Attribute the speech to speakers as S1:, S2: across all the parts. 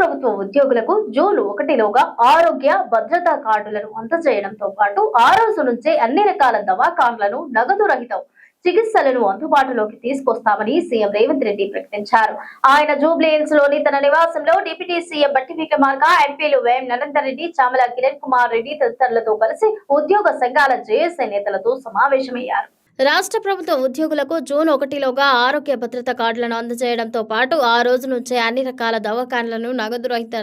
S1: ప్రభుత్వ ఉద్యోగులకు జూన్ 1లోగా ఆరోగ్య భద్రతా కార్డులను అందజేయడంతో పాటు ఆ రోజు నుంచే అన్ని రకాల దవాఖాన్లను నగదు రహితం చికిత్సలను అందుబాటులోకి తీసుకొస్తామని సీఎం రేవంత్ రెడ్డి ప్రకటించారు. ఆయన జూబ్లీహిల్స్ లోని తన నివాసంలో డిప్యూటీ సీఎం బట్టి విక్రమార్క, ఎంపీలు వేం నరేందర్ రెడ్డి, చామల కిరణ్ కుమార్ రెడ్డి తదితరులతో కలిసి ఉద్యోగ సంఘాల జేఏసీ నేతలతో సమావేశమయ్యారు. రాష్ట్ర ప్రభుత్వ ఉద్యోగులకు జూన్ 1లోగా ఆరోగ్య భద్రత కార్డులను అందజేయడంతో పాటు ఆ రోజు నుంచే అన్ని రకాల దవాఖాన్లను నగదు రహిత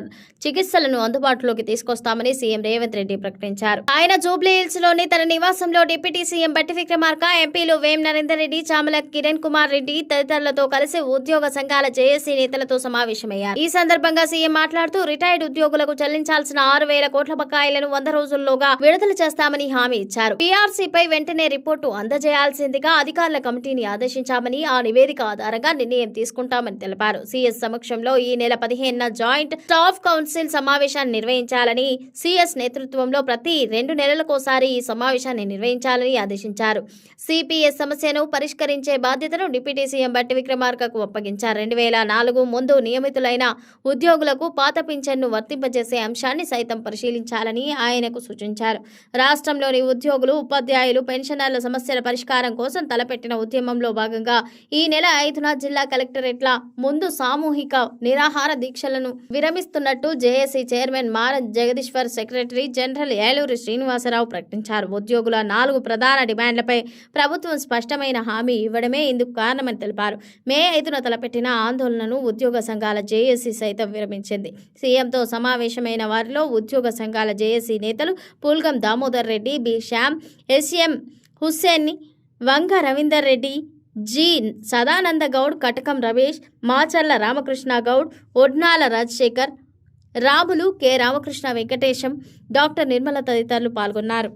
S1: చికిత్సలను అందుబాటులోకి తీసుకొస్తామని సీఎం రేవంత్ రెడ్డి ప్రకటించారు. ఆయన జూబ్లీహిల్స్ లోని తన నివాసంలో డిప్యూటీ సీఎం బట్టి విక్రమార్క, ఎంపీలు వేం నరేందర్ రెడ్డి, చామల కిరణ్ కుమార్ రెడ్డి తదితరులతో కలిసి ఉద్యోగ సంఘాల జేఏసీ నేతలతో సమావేశమయ్యారు. ఈ సందర్భంగా సీఎం మాట్లాడుతూ రిటైర్డ్ ఉద్యోగులకు చెల్లించాల్సిన 6,000 కోట్ల బకాయిలను 100 రోజుల్లోగా విడుదల చేస్తామని హామీ ఇచ్చారు. పీఆర్సీపై వెంటనే రిపోర్టు అందజేయాలి అధికారుల కమిటీని ఆదేశించామని, ఆ నివేదిక ఆధారంగా నిర్ణయం తీసుకుంటామని తెలిపారు. సీఎస్ సమక్షంలో ఈ నెల 15న జాయింట్ స్టాఫ్ కౌన్సిల్ సమావేశాన్ని నిర్వహించాలని, సీఎస్ నేతృత్వంలో ప్రతి 2 నెలలకోసారి ఈ సమావేశాన్ని నిర్వహించాలని ఆదేశించారు. సిపిఎస్ సమస్యను పరిష్కరించే బాధ్యతను డిప్యూటీ సీఎం బట్టి విక్రమార్కకు అప్పగించారు. 2004 ముందు నియమితులైన ఉద్యోగులకు పాత పింఛన్ను వర్తింపజేసే అంశాన్ని సైతం పరిశీలించాలని ఆయనకు సూచించారు. రాష్ట్రంలోని ఉద్యోగులు, ఉపాధ్యాయులు, పెన్షనర్ల సమస్యల పరిష్కారం కోసం తలపెట్టిన ఉద్యమంలో భాగంగా ఈ నెల 5న జిల్లా కలెక్టరేట్ల ముందు సామూహిక నిరాహార దీక్షలను విరమిస్తున్నట్టు జేఏసీ చైర్మన్ మారం జగదీశ్వర్, సెక్రటరీ జనరల్ ఏలూరి శ్రీనివాసరావు ప్రకటించారు. ఉద్యోగుల 4 ప్రధాన డిమాండ్లపై ప్రభుత్వం స్పష్టమైన హామీ ఇవ్వడమే ఇందుకు కారణమని తెలిపారు. మే 5న తలపెట్టిన ఆందోళనను ఉద్యోగ సంఘాల జేఏసీ సైతం విరమించింది. సీఎంతో సమావేశమైన వారిలో ఉద్యోగ సంఘాల జేఏసీ నేతలు పుల్గం దామోదర్ రెడ్డి, బి శ్యామ్, ఎస్ఎం హుస్సేన్, వంగ రవీందర్ రెడ్డి, జి సదానంద గౌడ్, కటకం రమేష్, మాచర్ల రామకృష్ణ గౌడ్, ఒడ్నాల రాజశేఖర్, రాములు, కె రామకృష్ణ వెంకటేశం, డాక్టర్ నిర్మల తదితరులు పాల్గొన్నారు.